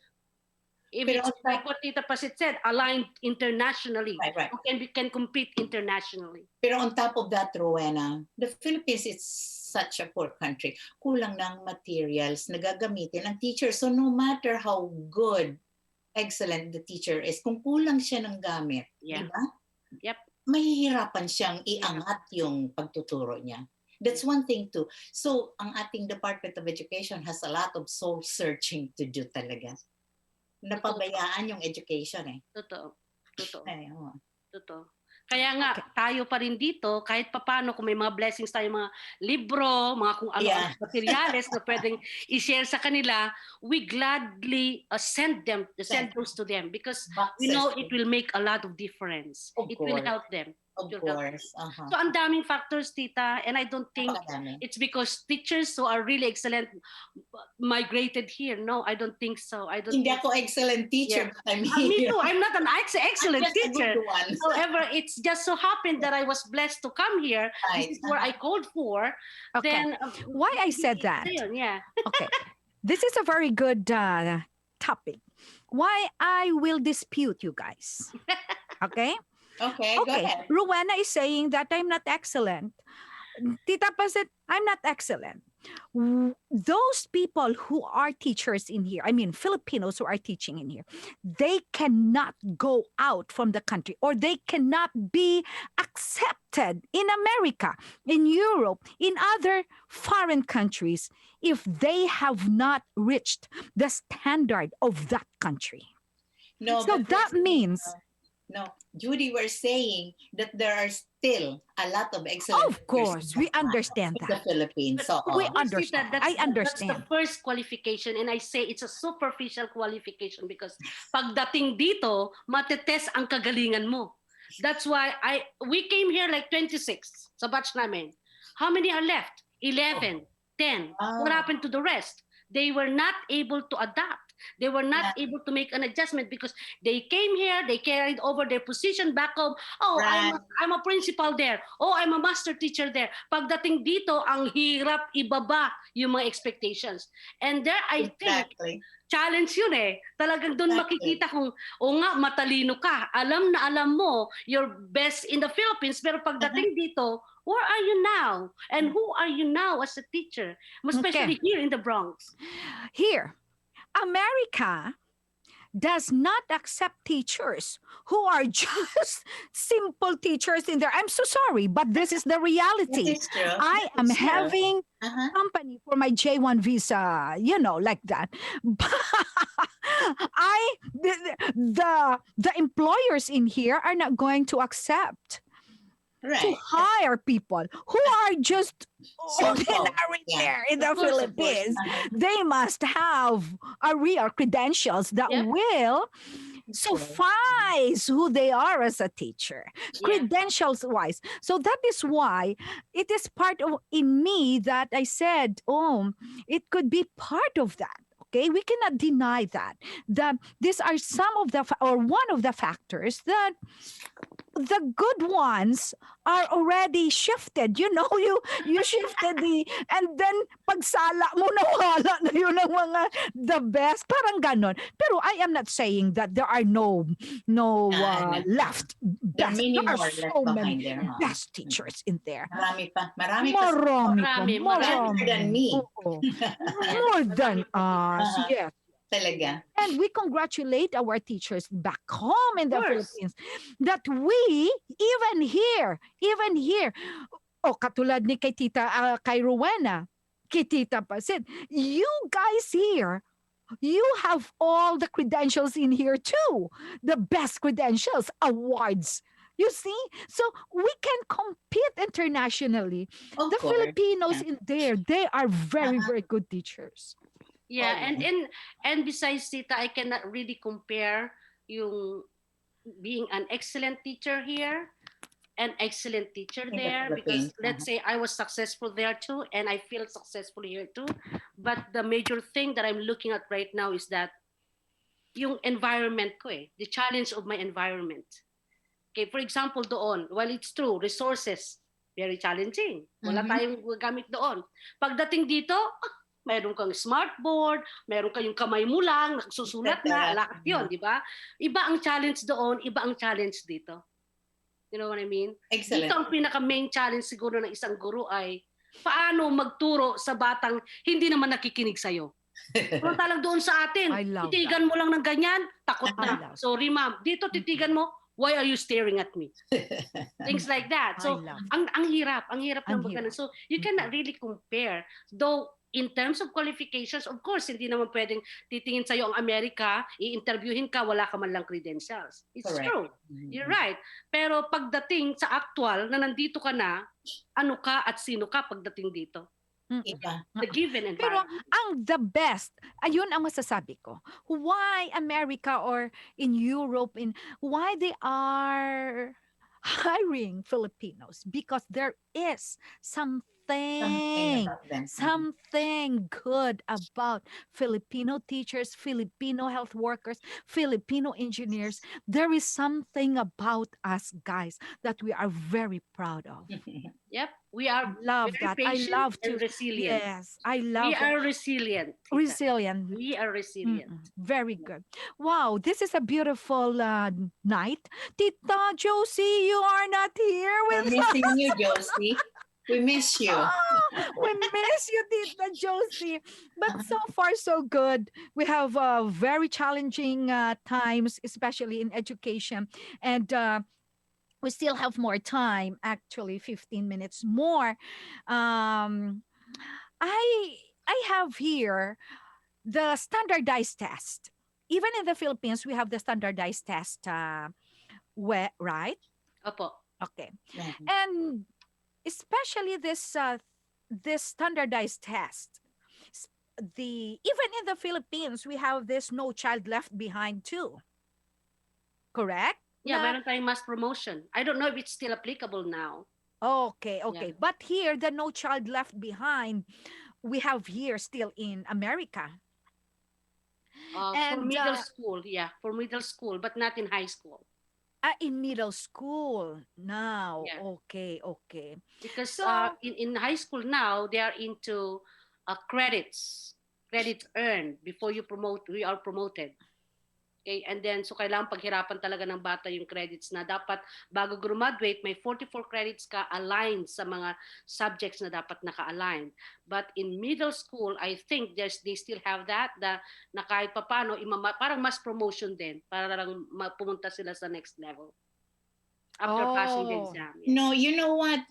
S3: If
S2: Pero
S3: it's like what Tita Pasit said, aligned internationally,
S2: Right.
S3: we can compete internationally.
S2: Pero on top of that, Rowena, the Philippines is such a poor country. Kulang ng materials na gagamitin ng teacher. So no matter how good, excellent the teacher is, kung kulang siya ng gamit,
S3: Yeah.
S2: di ba?
S3: Yep.
S2: Mahihirapan siyang iangat yung pagtuturo niya. That's one thing too. So ang ating Department of Education has a lot of soul searching to do talaga. Napabayaan yung education eh.
S3: Totoo.
S2: Ay, oo.
S3: Totoo. Kaya nga, tayo pa rin dito, kahit papano, kung may mga blessings tayo, mga libro, mga kung ano materials na pwedeng i-share sa kanila, we gladly send those to them because we know it will make a lot of difference. It will help them.
S2: Of course.
S3: So ang daming factors, Tita, and I don't think it's because teachers who are really excellent migrated here. No, I don't think so.
S2: Hindi ako excellent teacher.
S3: Yeah. Me too. I'm not an excellent teacher.
S2: One.
S3: However, it's just so happened that I was blessed to come here.
S2: Right.
S3: This is where I called for.
S1: Okay.
S3: Then,
S1: Why I said that?
S3: Yeah.
S1: Okay. This is a very good topic. Why I will dispute you guys. Okay?
S2: Okay, go ahead.
S1: Rowena is saying that I'm not excellent. Tita Pasit, I'm not excellent. Those people who are teachers in here, I mean Filipinos who are teaching in here, they cannot go out from the country or they cannot be accepted in America, in Europe, in other foreign countries if they have not reached the standard of that country.
S2: No,
S1: So that means...
S2: No, Judy, we're saying that there are still a lot of excellent.
S1: Of course, we understand
S2: in the
S1: that.
S2: Philippines. So,
S1: We understand. I understand.
S3: That's the first qualification, and I say it's a superficial qualification because pagdating dito, matetest ang kagalingan mo. That's why we came here like 26 sa batch namin. How many are left? 11, 10. What happened to the rest? They were not able to adapt. They were not able to make an adjustment because they came here, they carried over their position back home. Oh, I'm a principal there. Oh, I'm a master teacher there. Pagdating dito, ang hirap ibaba yung mga expectations. And there, I think, challenge yun eh. Talagang doon makikita kung, nga, matalino ka. Alam na alam mo, you're best in the Philippines, pero pagdating dito, where are you now? And who are you now as a teacher? Especially here in the Bronx.
S1: Here, America does not accept teachers who are just simple teachers in there. I'm so sorry, but this is the reality.
S2: That is true.
S1: I am having company for my J1 visa, like that. But the employers in here are not going to accept to hire people who are just ordinary there in the Philippines. They must have a real credentials that will suffice who they are as a teacher, credentials wise. So that is why it is part of in me that I said, it could be part of that. Okay, we cannot deny that. That these are some of the or one of the factors that the good ones are already shifted. You know, you shifted and then pagsala mo nawala na yun ang mga the best. Parang ganon. Pero I am not saying that there are no left
S2: There are
S1: best.
S2: many
S1: There are
S2: more left
S1: so
S2: behind
S1: many
S2: there.
S1: best teachers in there.
S2: Marami pa. Marami pa.
S1: Marami pa.
S3: Marami,
S2: Better than me.
S1: Oo.
S3: Yes,
S1: More than
S3: marami pa.
S1: us. Yes.
S2: Talaga.
S1: And we congratulate our teachers back home in the
S3: course.
S1: Philippines that we, even here, katulad ni kay Tita, kay Rowena, kay Tita Pacit, you guys here, you have all the credentials in here too. The best credentials, awards. You see? So we can compete internationally.
S2: Of
S1: The
S2: course.
S1: Filipinos in there, they are very, very good teachers.
S3: Yeah,
S2: Oh,
S3: and besides Tita, I cannot really compare yung being an excellent teacher here, an excellent teacher
S2: In the
S3: there, because
S2: Philippines,
S3: let's say I was successful there too, and I feel successful here too. But the major thing that I'm looking at right now is that yung environment ko the challenge of my environment. Okay, for example, doon, while it's true, resources, very challenging. Wala tayong gamit doon. Pagdating dito, mayroon kang smartboard, mayroon kayong kamay mo lang, nagsusulat na, lahat yun, di ba? Iba ang challenge doon, iba ang challenge dito. You know what I mean?
S2: Excellent.
S3: Dito ang pinaka-main challenge siguro ng isang guro ay paano magturo sa batang hindi naman nakikinig sa'yo. Samantalang doon sa atin,
S1: I love
S3: titigan mo lang ng ganyan, takot
S1: I
S3: na.
S1: love.
S3: Sorry ma'am, dito titigan mo, why are you staring at me? Things like that. So,
S1: I love.
S3: ang hirap ng
S1: Ang
S3: pagkano.
S1: hirap.
S3: So, you cannot really compare. Though, in terms of qualifications, of course, hindi naman pwedeng titingin sa'yo ang Amerika, i-interviewin ka, wala ka man lang credentials. It's
S2: Correct.
S3: true. You're right. Pero pagdating sa actual, na nandito ka na, ano ka at sino ka pagdating dito?
S2: Iba.
S3: The given
S1: Pero
S3: environment.
S1: ang the best, ayun ang masasabi ko. Why America or in Europe, why they are hiring Filipinos? Because there is something
S2: About them.
S1: something good about Filipino teachers, Filipino health workers, Filipino engineers. There is something about us guys that we are very proud of.
S3: Yep. We are
S1: Love
S3: very
S1: that. I
S3: patient
S1: love
S3: and
S1: to.
S3: resilient.
S1: Yes, I
S3: We
S1: love that.
S3: are resilient. Tita.
S1: Resilient.
S3: We are resilient.
S1: Very good. Wow, this is a beautiful night. Tita Josie, you are not here
S2: We're
S1: with
S2: missing
S1: us.
S2: you, Josie. We miss you.
S1: We miss you, Tita Josie. But so far, so good. We have very challenging times, especially in education. And we still have more time, actually, 15 minutes more. I have here the standardized test. Even in the Philippines, we have the standardized test, right?
S3: Opo.
S1: Okay. And especially this standardized test, even in the Philippines, we have this no child left behind too. Correct?
S3: Yeah, meron tayong mass promotion. I don't know if it's still applicable now.
S1: Okay.
S3: Yeah.
S1: But here, the no child left behind, we have here still in America.
S3: For
S1: And,
S3: middle school, yeah, for middle school, but not in high school.
S1: In middle school now.
S3: Yeah.
S1: Okay.
S3: Because
S1: So-
S3: in high school now, they are into credits earned before you are promoted. Okay, and then so kailangan paghirapan talaga ng bata yung credits na dapat bago graduate may 44 credits ka aligned sa mga subjects na dapat naka-align. But in middle school, I think they still have that na kahit papaano parang mass promotion din para lang pumunta sila sa next level after passing the exam. Yeah.
S2: No, you know what?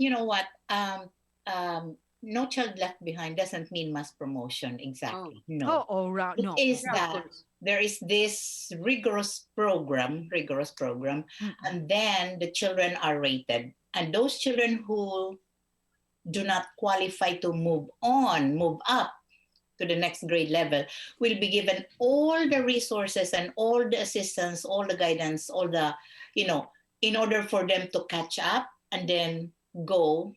S2: No child left behind doesn't mean mass promotion exactly. No.
S1: Right. No.
S2: It is
S3: Yeah, of
S2: that
S3: course.
S2: there is this rigorous program, and then the children are rated. And those children who do not qualify to move up to the next grade level, will be given all the resources and all the assistance, all the guidance, all the, in order for them to catch up and then go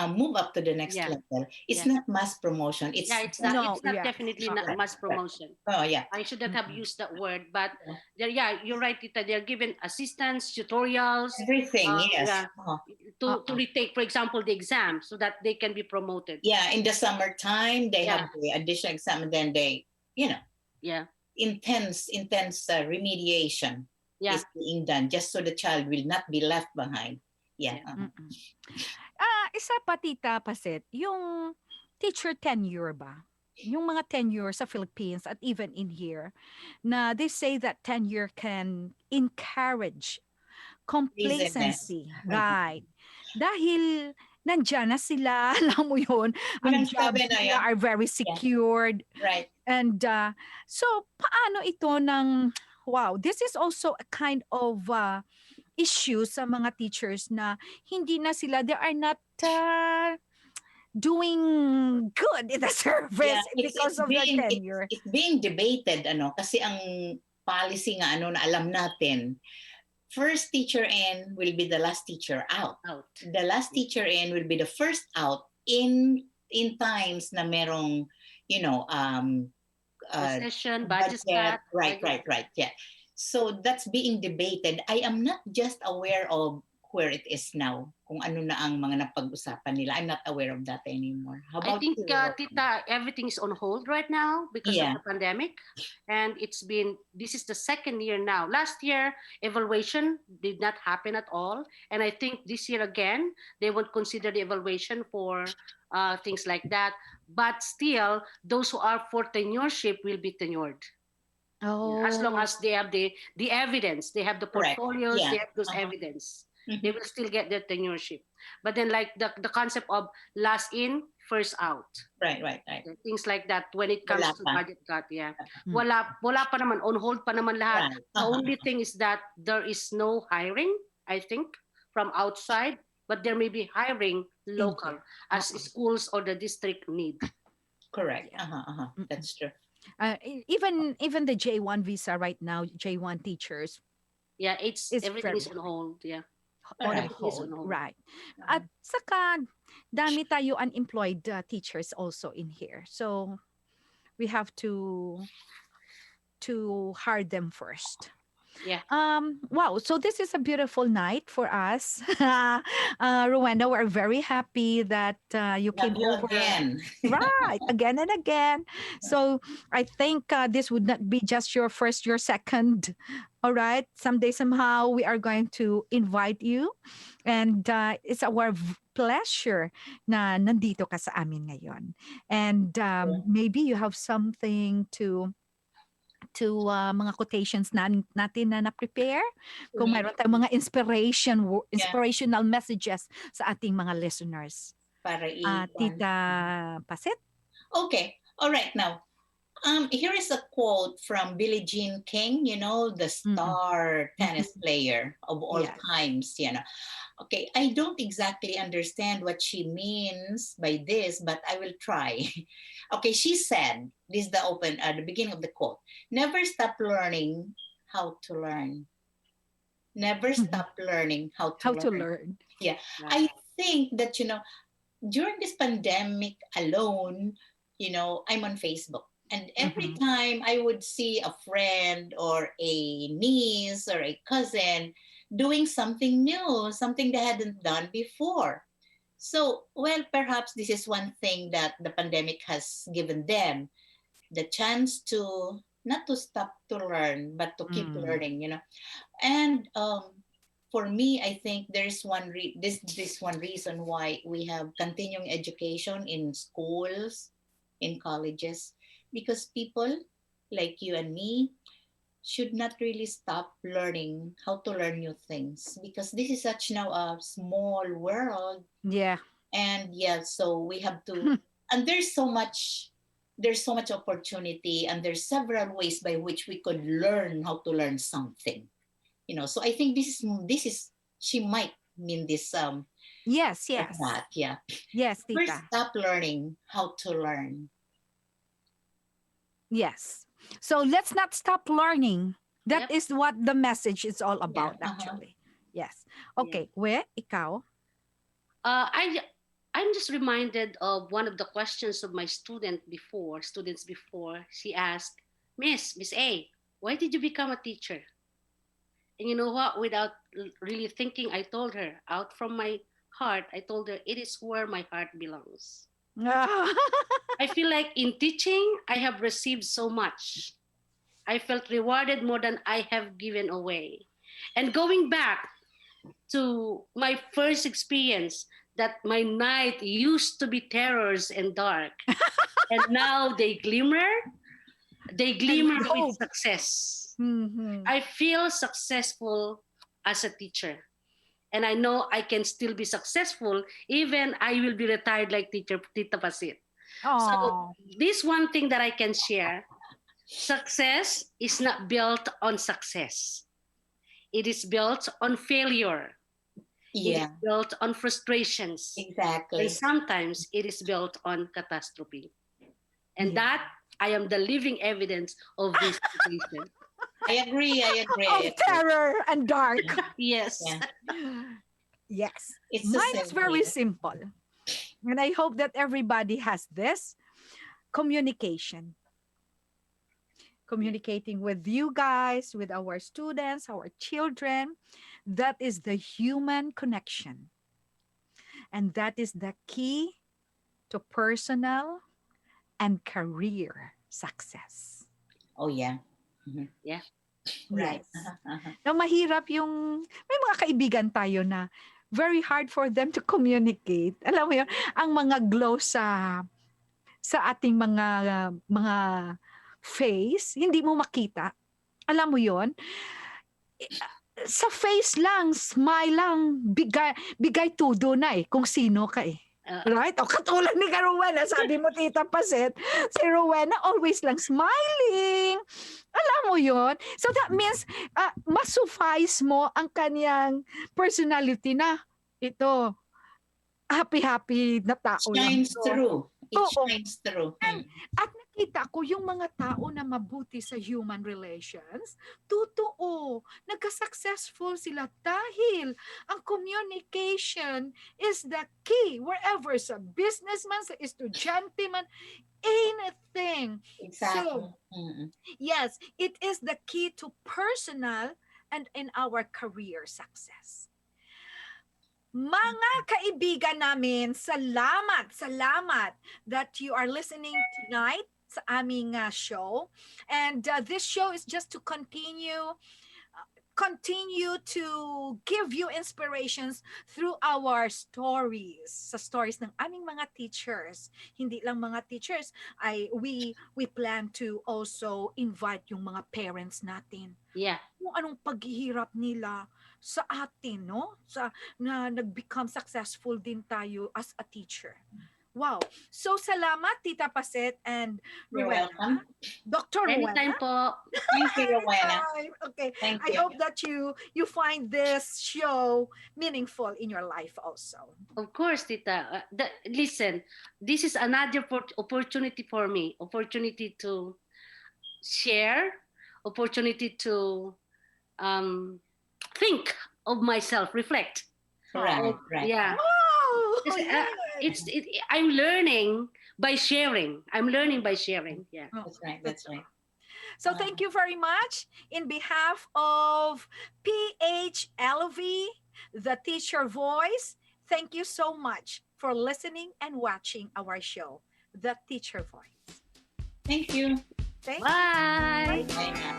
S2: move up to the next
S3: Yeah.
S2: level. It's
S3: Yeah.
S2: not mass promotion.
S3: Yeah,
S2: It's
S3: it's not.
S1: No,
S3: It's not
S1: yeah.
S3: definitely not
S2: right,
S3: mass
S2: right.
S3: promotion.
S2: Oh yeah.
S3: I shouldn't have
S1: Mm-mm.
S3: used that word, but yeah, you're right, Tita. They're given assistance, tutorials,
S2: Everything. Yes.
S3: yeah, to
S1: Uh-uh.
S3: retake, for example, the exam, so that they can be promoted.
S2: Yeah. In the summertime, they have
S3: Yeah,
S2: the additional exam, and then they, you know,
S3: yeah,
S2: intense remediation
S3: yeah,
S2: is being done just so the child will not be left behind. Yeah.
S3: yeah.
S1: Mm-mm. Isa pa tita Pasit, yung teacher tenure ba? Yung mga tenure sa Philippines at even in here, na they say that tenure can encourage
S2: Laziness.
S1: complacency, right? Dahil nandiyan na sila, alam mo yun, ang
S2: Walang sabi
S1: jobs
S2: na
S1: nila
S2: yan.
S1: are very
S2: Yeah.
S1: secured.
S2: Right.
S1: And so, paano ito ng, wow, this is also a kind of issue sa mga teachers na hindi na sila, they are not doing good in the
S2: Yeah,
S1: service because of their tenure.
S2: it's being debated ano kasi ang policy nga ano na alam natin, first teacher in will be the last teacher out.
S3: Out.
S2: The last teacher in will be the first out in times na merong you know
S3: Recession, budget cut,
S2: right, yeah. So that's being debated. I am not just aware of where it is now, kung ano na ang mga napag-usapan nila. I'm not aware of that anymore. How
S3: I
S2: about
S3: think,
S2: you?
S3: Tita, everything is on hold right now because
S2: Yeah.
S3: of the pandemic. And this is the second year now. Last year, evaluation did not happen at all. And I think this year again, they won't consider the evaluation for things like that. But still, those who are for tenureship will be tenured.
S1: Oh.
S3: As long as they have the evidence, they have the
S2: Correct.
S3: portfolios,
S2: Yeah.
S3: they have those evidence. They will still get their tenureship. But then like the concept of last in, first out.
S2: Right.
S3: Things like that when it comes
S2: Wala
S3: to
S2: pa.
S3: budget cut, yeah.
S1: Mm.
S3: Wala pa naman, on hold pa naman lahat.
S2: Right.
S3: The only thing is that there is no hiring, I think, from outside, but there may be hiring local as schools or the district need.
S2: Correct.
S1: Yeah.
S2: That's true.
S1: Even the J1 visa right now, J1 teachers
S3: Yeah,
S1: is
S3: everything is
S1: very
S3: on hold, yeah.
S1: on
S2: Right.
S1: hold, right? At saka dami tayo unemployed teachers also in here, so we have to hire them first.
S3: Yeah.
S1: Wow, so this is a beautiful night for us. Rowena, we're very happy that you came
S2: Love you
S1: over
S2: again.
S1: right again and again. So I think this would not be just your first, your second. All right, someday somehow we are going to invite you, and it's our pleasure na nandito ka sa amin ngayon. And maybe you have something to mga quotations natin na na-prepare. Kung mayroon tayong mga inspirational messages sa ating mga listeners.
S2: Para
S1: Tita Pasit?
S2: Okay. All right. Now, here is a quote from Billie Jean King, the star tennis player of all times, Okay, I don't exactly understand what she means by this, but I will try. Okay, she said, this is the beginning of the quote. Never stop learning how to learn. Never stop learning how to learn. Yeah. I think that, during this pandemic alone, I'm on Facebook. And every time I would see a friend or a niece or a cousin doing something new, something they hadn't done before. So, well, perhaps this is one thing that the pandemic has given them, the chance to not to stop to learn, but to keep learning, And for me, I think there's this one reason why we have continuing education in schools, in colleges, because people like you and me should not really stop learning how to learn new things, because this is such now a small world.
S1: Yeah.
S2: And so we have to and there's so much opportunity, and there's several ways by which we could learn how to learn something. So I think this is she might mean this
S1: yes
S2: like that. Yeah.
S1: Yes,
S2: First,
S1: Tita.
S2: stop learning how to learn.
S1: Yes. So let's not stop learning. That is what the message is all about, actually. Yes. Okay. Where ikaw?
S3: I I'm just reminded of one of the questions of my students before. She asked, Miss A, why did you become a teacher? And you know what? Without really thinking, I told her out from my heart, I told her, it is where my heart belongs. I feel like in teaching, I have received so much. I felt rewarded more than I have given away. And going back to my first experience, that my night used to be terrors and dark, and now they glimmer
S1: And
S3: with
S1: hope.
S3: success.
S1: Mhm.
S3: I feel successful as a teacher. And I know I can still be successful even I will be retired like teacher Tita Pasit. So
S1: Oh.
S3: this one thing that I can share, success is not built on success. It is built on failure. It is
S2: Yeah,
S3: built on frustrations. And
S2: exactly.
S3: sometimes it is built on catastrophe. And
S1: Yeah.
S3: that I am the living evidence of this situation.
S2: I agree. I agree.
S1: Of
S2: I agree.
S1: terror and dark.
S2: Yeah,
S3: Yes.
S2: yeah.
S1: Yes.
S2: It's the
S1: Mine is
S2: same
S1: very
S2: here.
S1: simple. And I hope that everybody has this communication. Communicating with you guys, with our students, our children. That is the human connection. And that is the key to personal and career success.
S2: Oh, yeah. Mhm.
S3: Yeah.
S2: Right.
S1: Yes. Na mahirap yung, may mga kaibigan tayo na very hard for them to communicate. Alam mo yun, ang mga glow sa ating mga face, hindi mo makita. Alam mo yon, sa face lang, smile lang, bigay tudo na kung sino ka Right? O katulad ni Rowena, sabi mo Tita Paset, si Rowena always lang smiling. Alam mo yon. So that means, masuffice mo ang kanyang personality na ito, happy-happy na tao lang
S2: Shines
S1: to.
S2: through. It
S1: Oo.
S2: shines through.
S1: At nakita ko yung mga tao na mabuti sa human relations, totoo, nagka-successful sila dahil ang communication is the key wherever sa businessman, sa estudyante man, anything.
S2: Exactly.
S1: So, yes, it is the key to personal and in our career success. Mga kaibigan namin, salamat that you are listening tonight sa aming show. And this show is just to continue to give you inspirations through our stories, sa stories ng aming mga teachers. Hindi lang mga teachers, we plan to also invite yung mga parents natin.
S3: Yeah.
S1: Kung anong paghihirap nila sa atin, no? Na nag-become successful din tayo as a teacher. Wow. So, salamat, Tita Paset and
S2: You're
S1: Rowena.
S2: welcome.
S1: Dr.
S3: Anytime
S1: Rowena.
S3: po.
S2: Thank you, Rowena.
S1: Okay.
S2: Thank
S1: I
S2: you.
S1: hope that you find this show meaningful in your life also.
S3: Of course, Tita. Listen, this is another opportunity for me. Opportunity to share, opportunity to think of myself, reflect.
S2: Right, right.
S3: Yeah.
S1: Wow!
S3: I'm learning by sharing. I'm learning by sharing. Yeah.
S2: That's right. That's right.
S1: So thank you very much. In behalf of PHLV, the teacher voice, thank you so much for listening and watching our show, The Teacher Voice.
S2: Thank you.
S1: Thank
S3: Bye.
S2: Bye now.